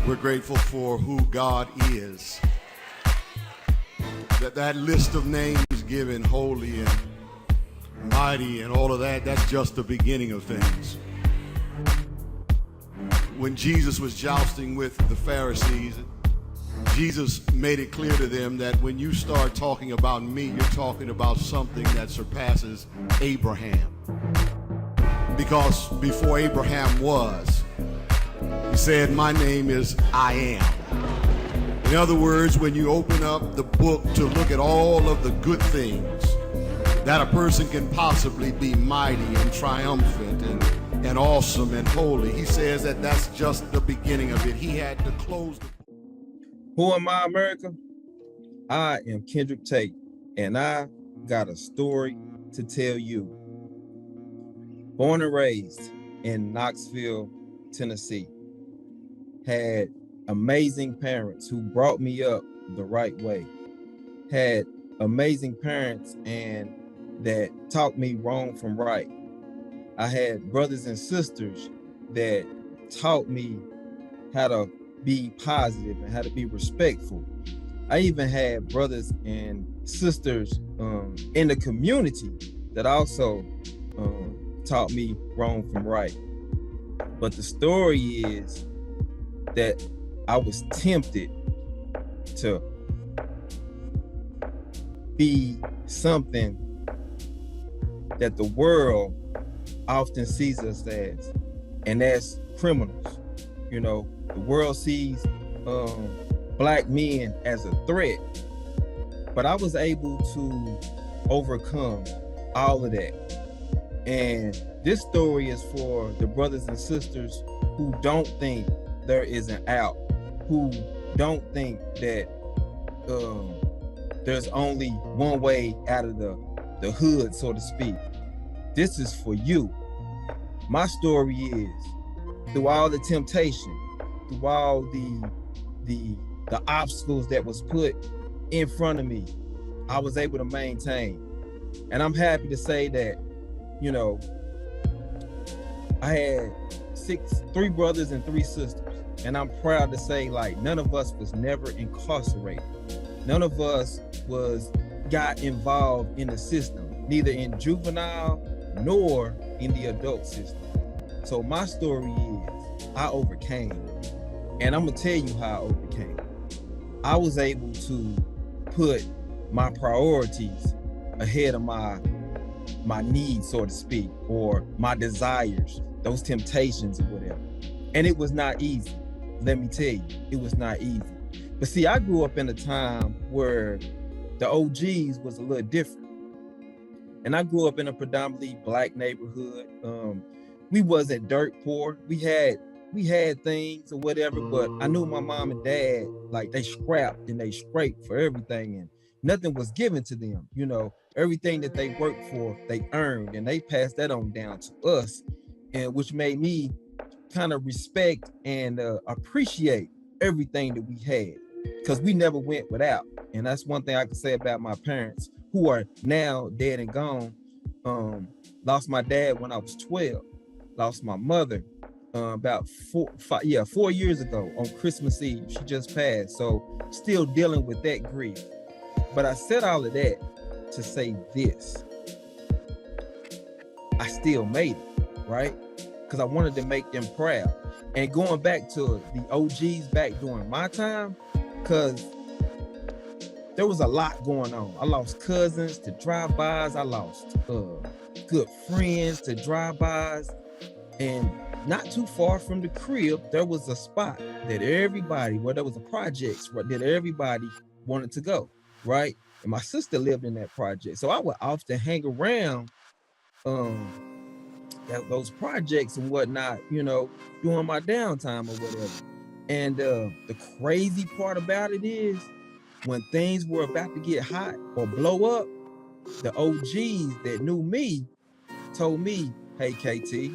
We're grateful for who God is. That list of names given, holy and mighty and all of that, that's just the beginning of things. When Jesus was jousting with the Pharisees, Jesus made it clear to them that when you start talking about me, you're talking about something that surpasses Abraham. Because before Abraham was, he said, my name is I am. In other words, when you open up the book to look at all of the good things that a person can possibly be mighty and triumphant and awesome and holy, he says that that's just the beginning of it. He had to close the book. Who am I, America? I am Kendrick Tate, and I got a story to tell you. Born and raised in Knoxville, Tennessee, had amazing parents who brought me up the right way, had amazing parents and that taught me wrong from right. I had brothers and sisters that taught me how to be positive and how to be respectful. I even had brothers and sisters in the community that also taught me wrong from right. But the story is that I was tempted to be something that the world often sees us as, and that's criminals. You know, the world sees Black men as a threat, but I was able to overcome all of that. And this story is for the brothers and sisters who don't think there is an out, who don't think that there's only one way out of the hood, so to speak. This is for you. My story is, through all the temptation, through all the obstacles that was put in front of me, I was able to maintain. And I'm happy to say that, you know, I had three brothers and three sisters. And I'm proud to say, like, none of us was never incarcerated. None of us got involved in the system, neither in juvenile nor in the adult system. So my story is, I overcame. And I'm gonna tell you how I overcame. I was able to put my priorities ahead of my needs, so to speak, or my desires, those temptations or whatever. And it was not easy. Let me tell you, it was not easy. But see, I grew up in a time where the OGs was a little different. And I grew up in a predominantly Black neighborhood. We wasn't dirt poor. We had things or whatever, but I knew my mom and dad, like, they scrapped and they scraped for everything, and nothing was given to them. You know, everything that they worked for, they earned, and they passed that on down to us, and which made me kind of respect and appreciate everything that we had, because we never went without. And that's one thing I can say about my parents, who are now dead and gone. Lost my dad when I was 12, lost my mother about 4 years ago on Christmas Eve. She just passed, so still dealing with that grief. But I said all of that to say this: I still made it, right? Because I wanted to make them proud. And going back to the OGs back during my time, because there was a lot going on. I lost cousins to drive-bys. I lost good friends to drive-bys. And not too far from the crib, there was a spot that everybody, there was a project that everybody wanted to go, right? And my sister lived in that project. So I would often hang around those projects and whatnot, you know, during my downtime or whatever. And the crazy part about it is, when things were about to get hot or blow up, the OGs that knew me told me, "Hey, KT,"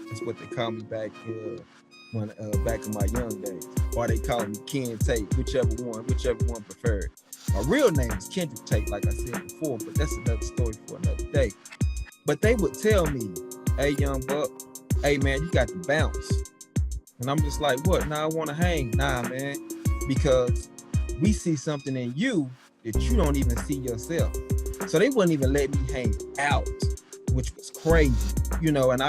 that's what they call me back back in my young days, or they call me Ken Tate, whichever one preferred. My real name is Kendrick Tate, like I said before, but that's another story for another day. But they would tell me, "Hey, young buck, hey man, you got to bounce. And I'm just like, what? Nah, I want to hang. Nah, man, because we see something in you that you don't even see yourself. So they wouldn't even let me hang out, which was crazy, and and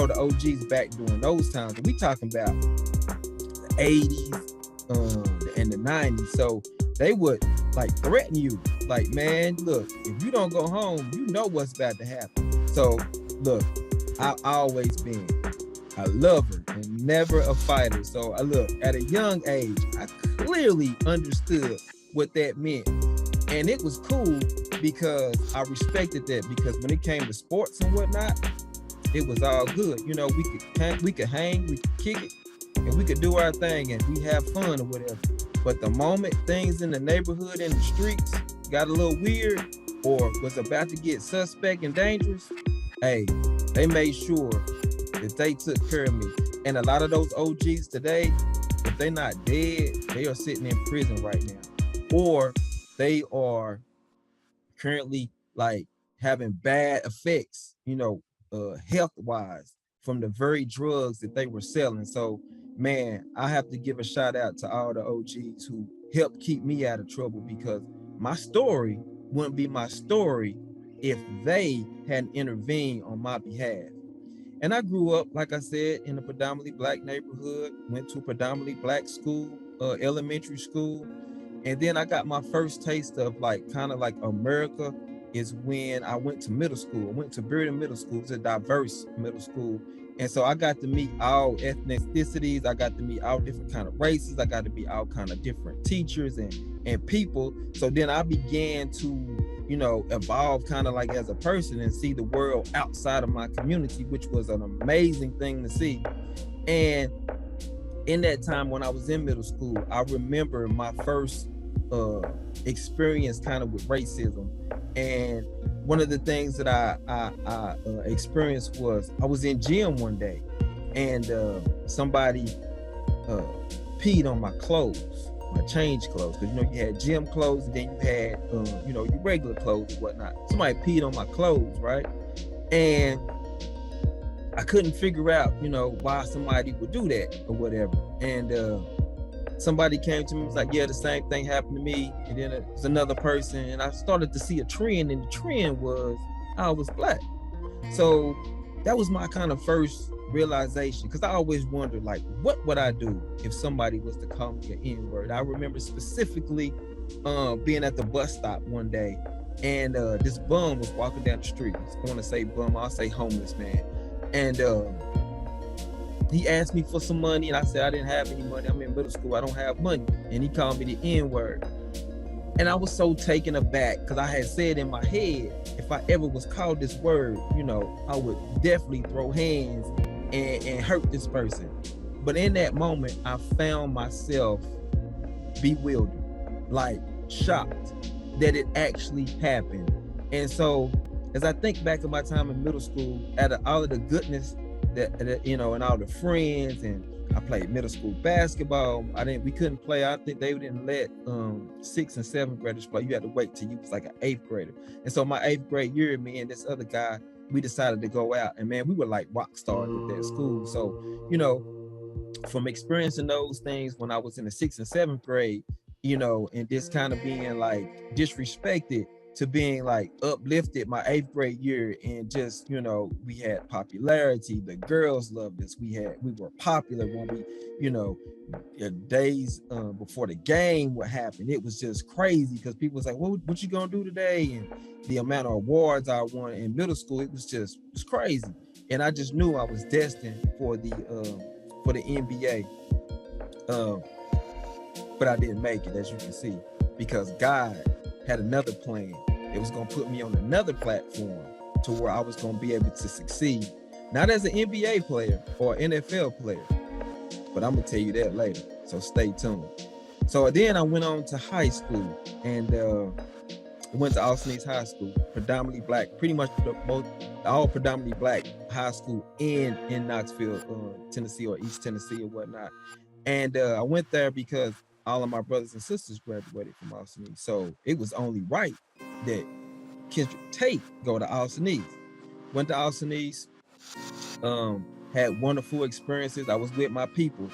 the OGs back during those times, we talking about the 80s and the 90s. So they would like threaten you, like, man, look, if you don't go home, you know what's about to happen. So look, I always been a lover and never a fighter. So I look, at a young age, I clearly understood what that meant. And it was cool because I respected that, because when it came to sports and whatnot, it was all good. We could hang, we could kick it, and we could do our thing and we have fun or whatever. But the moment things in the neighborhood and the streets got a little weird or was about to get suspect and dangerous, hey, they made sure that they took care of me. And a lot of those OGs today, if they're not dead, they are sitting in prison right now, or they are currently like having bad effects, health wise, from the very drugs that they were selling. So, man, I have to give a shout out to all the OGs who helped keep me out of trouble, because my story wouldn't be my story if they hadn't intervened on my behalf. And I grew up, like I said, in a predominantly Black neighborhood, went to a predominantly Black school, elementary school. And then I got my first taste of like kind of like America is when I went to middle school. I went to Bearden Middle School. It's a diverse middle school. And so I got to meet all ethnicities. I got to meet all different kind of races. I got to meet all kind of different teachers and people. So then I began to, evolve kind of like as a person and see the world outside of my community, which was an amazing thing to see. And in that time when I was in middle school, I remember my first experience kind of with racism. And one of the things that I experienced was I was in gym one day, and somebody peed on my clothes, my change clothes, because you had gym clothes and then you had your regular clothes and whatnot. Somebody peed on my clothes, right? And I couldn't figure out, why somebody would do that or whatever. And somebody came to me and was like, yeah, the same thing happened to me. And then it was another person, and I started to see a trend, and the trend was I was Black. So that was my kind of first realization, because I always wondered, like, what would I do if somebody was to call me an N-word? I remember specifically being at the bus stop one day, and this bum was walking down the street. I want to say bum, I'll say homeless man. And he asked me for some money, and I said I didn't have any money. I'm in middle school, I don't have money. And he called me the N-word. And I was so taken aback, because I had said in my head, if I ever was called this word, I would definitely throw hands and hurt this person. But in that moment, I found myself bewildered, like shocked that it actually happened. And so as I think back of my time in middle school, out of all of the goodness that and all the friends, and I played middle school basketball. We couldn't play. I think they didn't let 6th and 7th graders play. You had to wait till you was like an 8th grader. And so my 8th grade year, me and this other guy, we decided to go out, and man, we were like rock stars at that school. So, from experiencing those things when I was in the 6th and 7th grade, and just kind of being like disrespected, to being like uplifted my 8th grade year, and just, we had popularity. The girls loved us. We were popular when we, days before the game would happen. It was just crazy, because people was like, what you gonna do today? And the amount of awards I won in middle school, it was crazy. And I just knew I was destined for the NBA. But I didn't make it, as you can see, because God had another plan. It was going to put me on another platform to where I was going to be able to succeed, not as an NBA player or NFL player, but I'm going to tell you that later. So stay tuned. So then I went on to high school, and went to Austin East High School, predominantly Black, pretty much all predominantly Black high school in Knoxville, Tennessee, or East Tennessee or whatnot. And I went there because all of my brothers and sisters graduated from Austin East. So it was only right that Kendrick Tate go to Austin East. Went to Austin East, had wonderful experiences. I was with my people,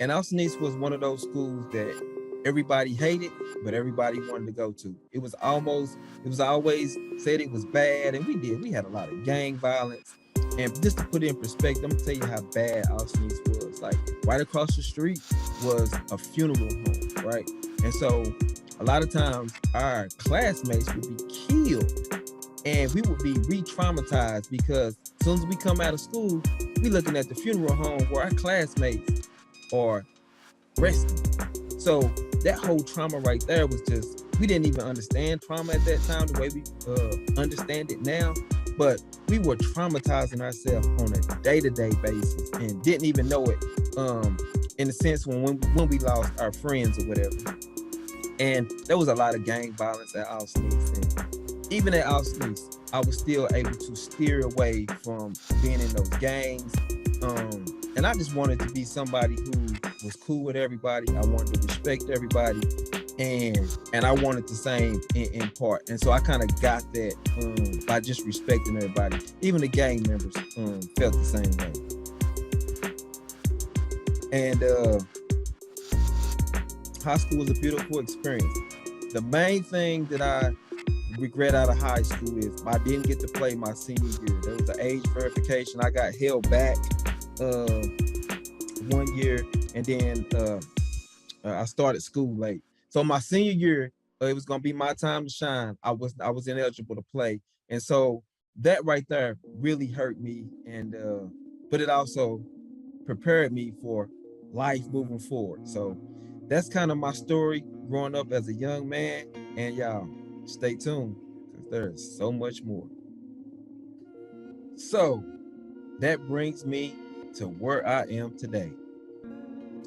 and Austin East was one of those schools that everybody hated, but everybody wanted to go to. It was always said it was bad, and we had a lot of gang violence. And just to put it in perspective, I'm gonna tell you how bad Austin East was. Like right across the street was a funeral home, right? And so a lot of times our classmates would be killed and we would be re-traumatized because as soon as we come out of school, we looking at the funeral home where our classmates are resting. So that whole trauma right there was just, we didn't even understand trauma at that time the way we understand it now, but we were traumatizing ourselves on a day-to-day basis and didn't even know it in the sense when we lost our friends or whatever. And there was a lot of gang violence at Austin East. And even at Austin East, I was still able to steer away from being in those gangs. And I just wanted to be somebody who was cool with everybody. I wanted to respect everybody. And I wanted the same in part. And so I kind of got that by just respecting everybody. Even the gang members felt the same way. And high school was a beautiful experience. The main thing that I regret out of high school is I didn't get to play my senior year. There was an age verification. I got held back 1 year, and then I started school late. So my senior year, it was gonna be my time to shine. I was ineligible to play, and so that right there really hurt me. And but it also prepared me for life moving forward. So that's kind of my story growing up as a young man. And y'all, stay tuned because there's so much more. So that brings me to where I am today.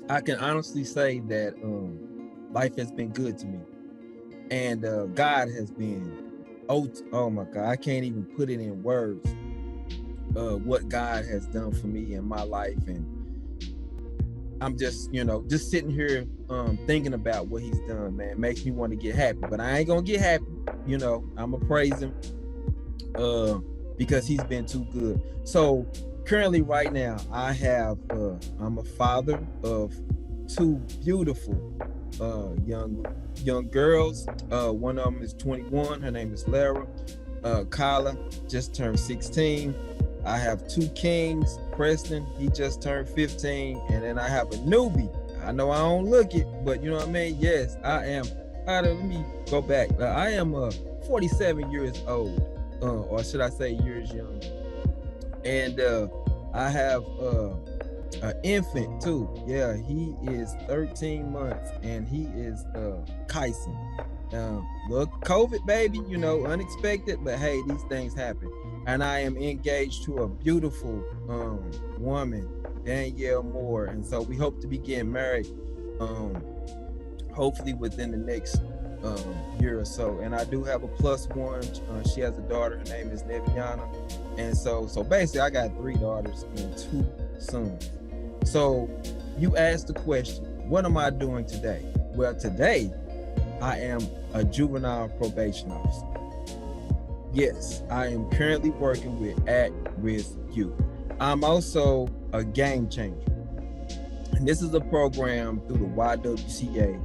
I can honestly say that life has been good to me, and God has been, oh my God, I can't even put it in words what God has done for me in my life. And I'm just sitting here thinking about what he's done, man. It makes me want to get happy, but I ain't gonna get happy. I'm gonna praise him because he's been too good. So currently right now I'm a father of two beautiful young girls. One of them is 21. Her name is Lara. Kyla just turned 16. I have two kings. Preston, he just turned 15. And then I have a newbie. I know I don't look it, but you know what I mean? Yes, I am. Let me go back. I am 47 years old, or should I say years young. And I have an infant too. Yeah, he is 13 months and he is Kyson. Look, COVID baby, unexpected, but hey, these things happen. And I am engaged to a beautiful woman, Danielle Moore. And so we hope to be getting married hopefully within the next year or so. And I do have a plus one. She has a daughter. Her name is Neviana. And so basically I got 3 daughters and 2 sons. So you asked the question, what am I doing today? Well, today I am a juvenile probation officer. Yes, I am currently working with at-risk youth. I'm also a game changer. And this is a program through the YWCA.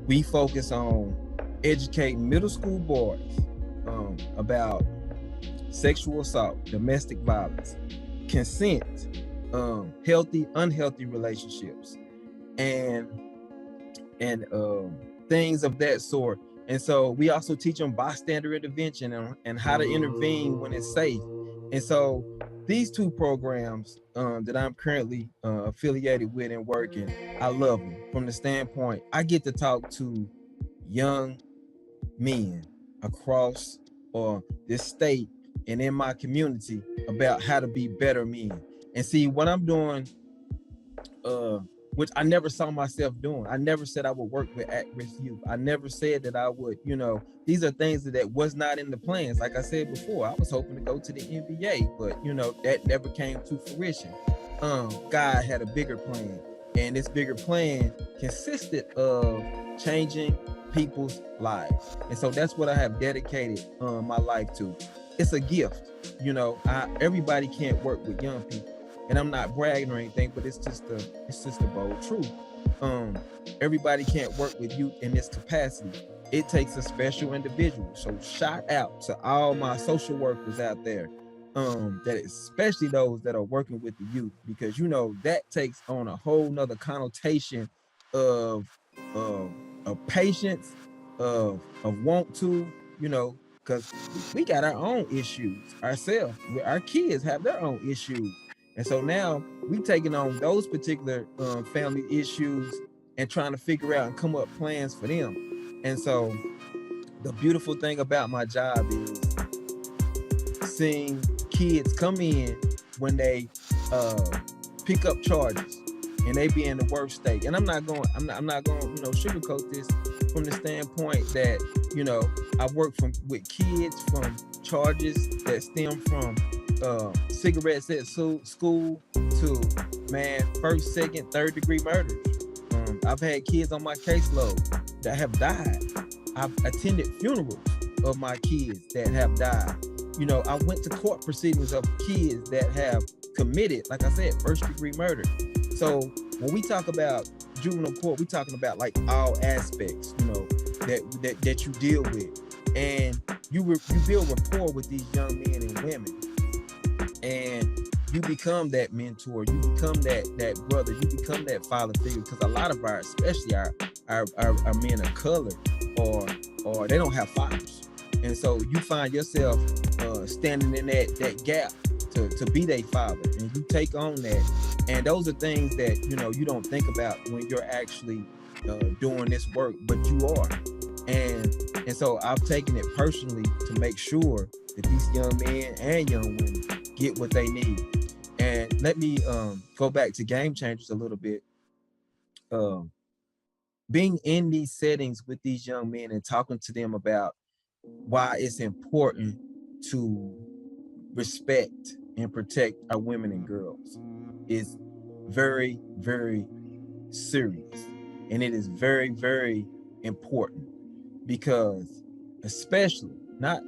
We focus on educating middle school boys about sexual assault, domestic violence, consent, healthy, unhealthy relationships, and things of that sort. And so we also teach them bystander intervention and how to intervene when it's safe. And so these 2 programs that I'm currently affiliated with and working, I love them from the standpoint I get to talk to young men across this state and in my community about how to be better men. And see what I'm doing, which I never saw myself doing. I never said I would work with at-risk youth. I never said that I would, these are things that was not in the plans. Like I said before, I was hoping to go to the NBA, but that never came to fruition. God had a bigger plan, and this bigger plan consisted of changing people's lives. And so that's what I have dedicated my life to. it's a gift. You know, everybody can't work with young people, and I'm not bragging or anything, but it's just a bold truth. Everybody can't work with youth in this capacity. It takes a special individual. So shout out to all my social workers out there, that especially those that are working with the youth, because you know that takes on a whole nother connotation of of patience, of want to, you know, because we got our own issues ourselves. Our kids have their own issues, and so now we taking on those particular family issues and trying to figure out and come up plans for them. And so the beautiful thing about my job is seeing kids come in when they pick up charges and they be in the worst state. And I'm not going, you know, sugarcoat this from the standpoint that, you know, I work with kids from charges that stem from cigarettes at school to, man, first, second, third degree murders. I've had kids on my caseload that have died. I've attended funerals of my kids that have died. You know, I went to court proceedings of kids that have committed, like I said, first degree murder. So when we talk about juvenile court, we're talking about like all aspects, you know, that you deal with. And you build rapport with these young men and women. And you become that mentor, you become that brother, you become that father figure, because a lot of especially our men of color, or they don't have fathers. And so you find yourself standing in that gap to be their father, and you take on that. And those are things that, you know, you don't think about when you're actually doing this work, but you are. And so I've taken it personally to make sure that these young men and young women get what they need. And let me go back to Game Changers a little bit. Being in these settings with these young men and talking to them about why it's important to respect and protect our women and girls is very, very serious. And it is very, very important, because especially not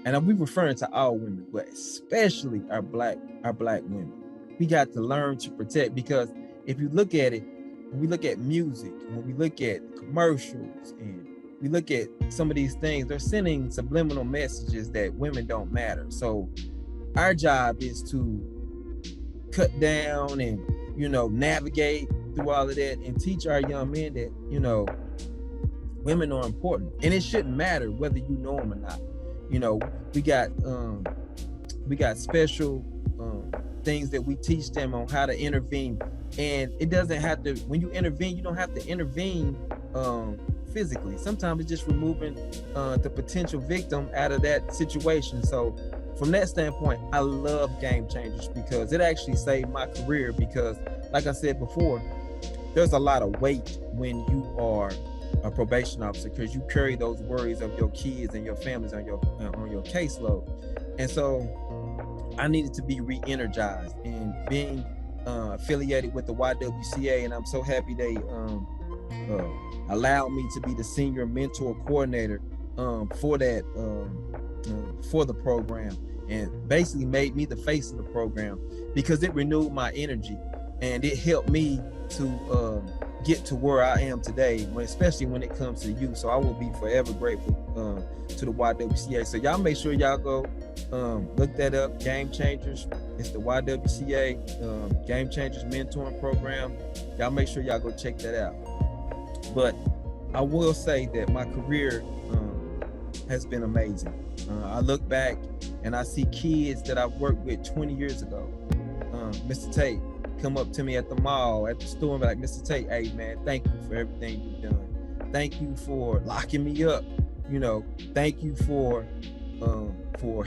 and we referring to all women, but especially our black women, we got to learn to protect. Because if you look at it, when we look at music, when we look at commercials, and we look at some of these things, they're sending subliminal messages that women don't matter. So our job is to cut down and, you know, navigate through all of that and teach our young men that, you know, women are important, and it shouldn't matter whether you know them or not. You know, we got special things that we teach them on how to intervene. And it doesn't have to, when you intervene, you don't have to intervene physically. Sometimes it's just removing the potential victim out of that situation. So from that standpoint, I love Game Changers, because it actually saved my career. Because like I said before, there's a lot of weight when you are a probation officer, because you carry those worries of your kids and your families on your caseload. And so I needed to be re-energized, and being affiliated with the YWCA, and I'm so happy they allowed me to be the senior mentor coordinator for that for the program, and basically made me the face of the program, because it renewed my energy and it helped me to get to where I am today, especially when it comes to youth. So I will be forever grateful to the YWCA. So y'all make sure y'all go look that up, Game Changers. It's the YWCA Game Changers mentoring program. Y'all make sure y'all go check that out. But I will say that my career has been amazing. I look back and I see kids that I've worked with 20 years ago. Mr. Tate come up to me at the mall, at the store, and be like, Mr. Tate, hey man, thank you for everything you've done. Thank you for locking me up. You know, thank you for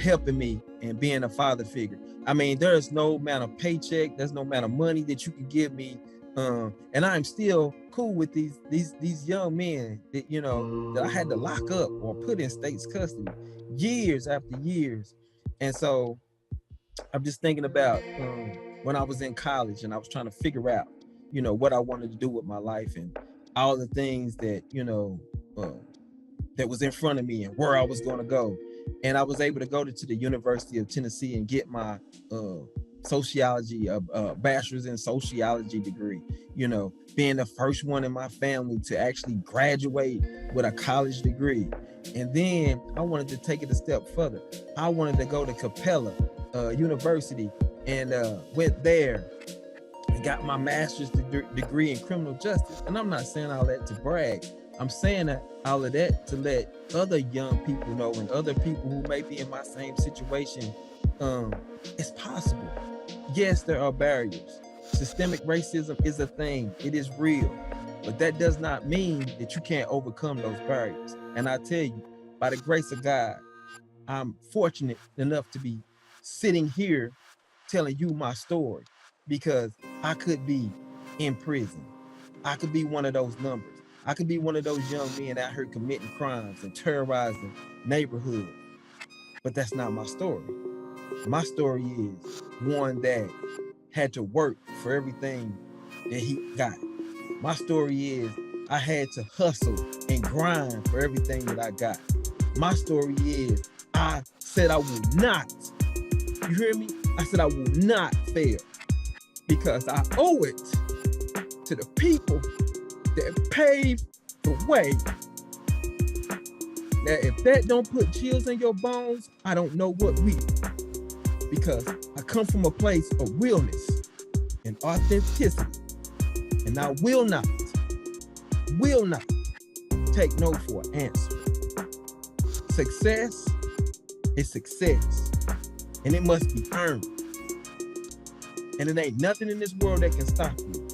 helping me and being a father figure. I mean, there's no amount of paycheck, there's no amount of money that you can give me, and I'm still cool with these young men that, you know, that I had to lock up or put in state's custody years after years. And so I'm just thinking about when I was in college and I was trying to figure out, you know, what I wanted to do with my life and all the things that, you know, that was in front of me and where I was going to go. And I was able to go to the University of Tennessee and get my sociology, bachelor's in sociology degree, you know, being the first one in my family to actually graduate with a college degree. And then I wanted to take it a step further. I wanted to go to Capella University and went there and got my master's degree in criminal justice. And I'm not saying all that to brag. I'm saying that all of that to let other young people know, and other people who may be in my same situation, it's possible. Yes, there are barriers. Systemic racism is a thing. It is real. But that does not mean that you can't overcome those barriers. And I tell you, by the grace of God, I'm fortunate enough to be sitting here telling you my story, because I could be in prison. I could be one of those numbers. I could be one of those young men out here committing crimes and terrorizing neighborhoods. But that's not my story. My story is one that had to work for everything that he got. My story is I had to hustle and grind for everything that I got. My story is I said I will not, you hear me? I said I will not fail, because I owe it to the people that paved the way. Now, if that don't put chills in your bones, I don't know what will. Because I come from a place of realness and authenticity, and I will not take no for an answer. Success is success, and it must be earned. And it ain't nothing in this world that can stop you.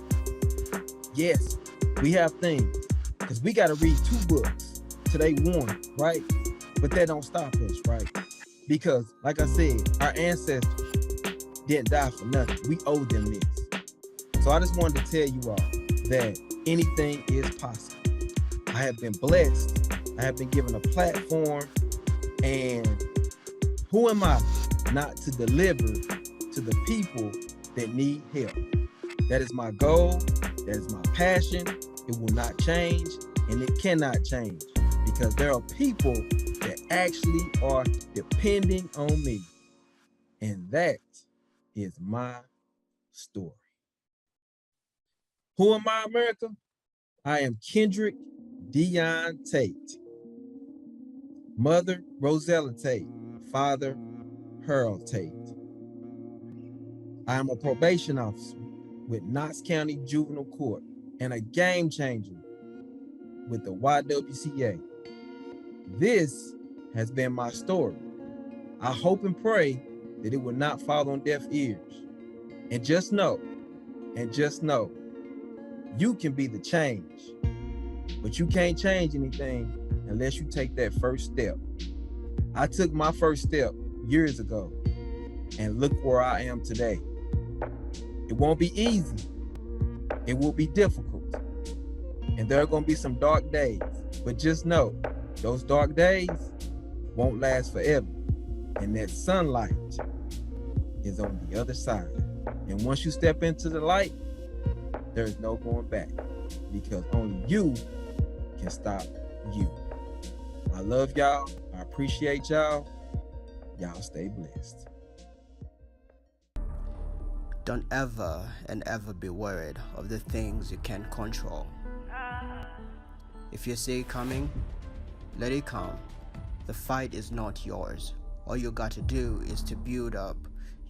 Yes, we have things, because we got to read 2 books today, 1, right? But that don't stop us, right? Because, like I said, our ancestors didn't die for nothing. We owe them this. So I just wanted to tell you all that anything is possible. I have been blessed. I have been given a platform. And who am I not to deliver to the people that need help? That is my goal. That is my passion. It will not change, and it cannot change, because there are people that actually are depending on me. And that is my story. Who am I, America? I am Kendrick Dion Tate. Mother, Rosella Tate. Father, Harold Tate. I am a probation officer with Knox County Juvenile Court and a game changer with the YWCA. This has been my story. I hope and pray that it will not fall on deaf ears. And just know, you can be the change, but you can't change anything unless you take that first step. I took my first step years ago, and look where I am today. It won't be easy. It will be difficult. And there are going to be some dark days, but just know those dark days won't last forever. And that sunlight is on the other side. And once you step into the light, there's no going back, because only you can stop you. I love y'all. I appreciate y'all. Y'all stay blessed. Don't ever and ever be worried of the things you can't control. If you see it coming, let it come. The fight is not yours. All you got to do is to build up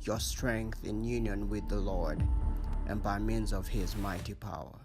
your strength in union with the Lord and by means of His mighty power.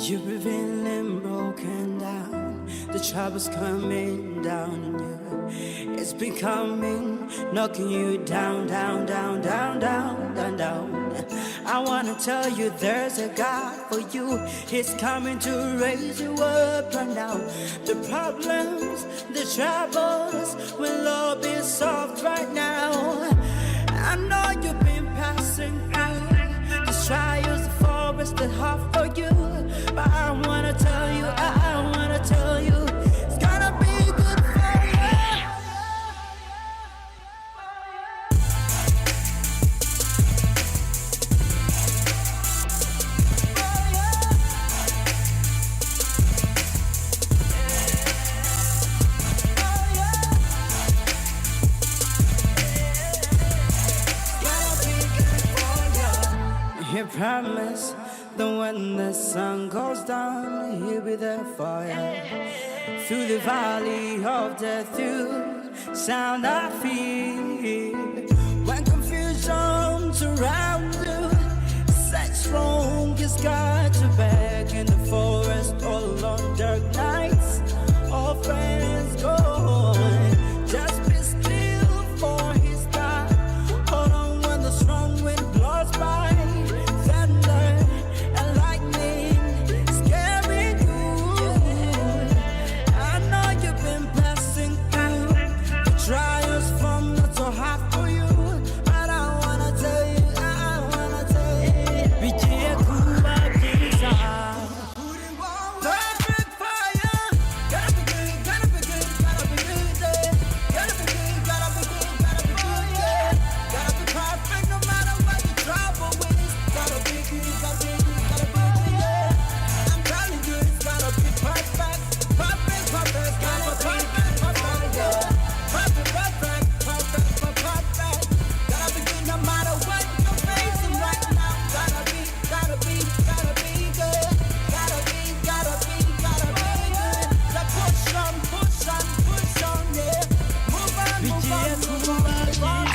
You're feeling broken down. The trouble's coming down on you. It's been coming, knocking you down, down, down, down, down, down, down. I wanna tell you there's a God for you. He's coming to raise you up right now. The problems, the troubles will all be solved right now. I know you've been passing through these trials, the forest that hard for you. But I wanna tell you, it's gonna be good for you. promise that when the sun goes down, he'll be there for you. Through the valley of death, through sound I feel. When confusion surrounds you, such strongest God to back in the forest, all on dark nights, all friends gone. Just be still for his time. Hold on when the strong wind blows by. Thunder and lightning scare me good. I know you've been passing through the trials from not so hard for you. But I wanna tell you, be careful of this heart. Perfect fire. Gotta be good, gotta be good, gotta be good, yeah. Gotta be good, gotta be good, gotta be good, yeah. Gotta be perfect no matter what you trouble with. Gotta be good, gotta be good, gotta be good, yeah. I'm telling you, it's gotta be perfect. Perfect, perfect, gotta be perfect, perfect, yeah. Perfect, perfect, perfect, perfect. Gotta be good no matter what you're facing right now. Gotta be good. Gotta be good. So push on, push on, push on, yeah. Move on, move on, move on, move on.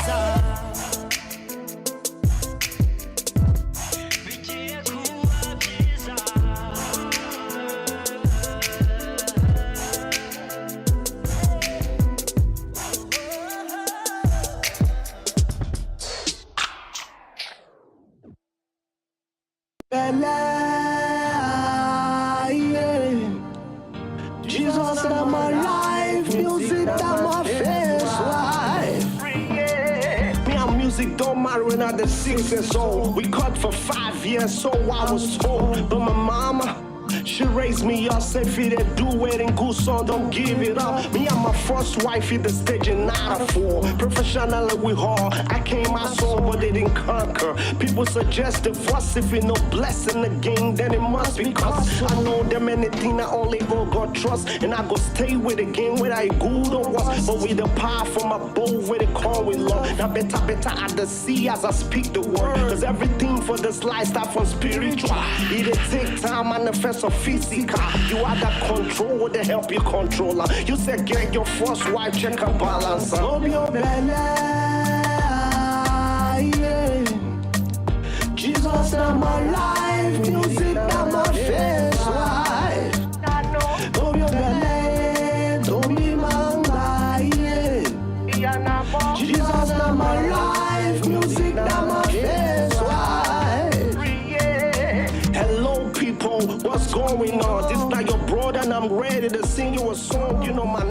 Jesus in my life, music that my face life. Me and music don't matter when I'm 6 years old. We cut for 5 years, so I was told. But my mama, she raised me up, said if you do it in good song, don't give it up. Me and my first wife hit the stage in 94. Professionally we hard, I came my soul, but they didn't conquer. People suggest divorce if you no blessing the game, then it must be cause I know them anything I only God trust, and I go stay with the game whether I good or was. But with the power from above, where they call with love. Now better at the sea as I speak the word. Cause everything for this life start from spiritual. It'll take time, manifest or physical. You are the control to help you controller. You said get your first wife, check her balance. Love your belly, yeah. Jesus in my life, music in my face life. Love your belly, don't be manga, yeah. Jesus in my life, music in my face life. Hello people, what's going on? This is not your brother and I'm ready to sing you a song, you know my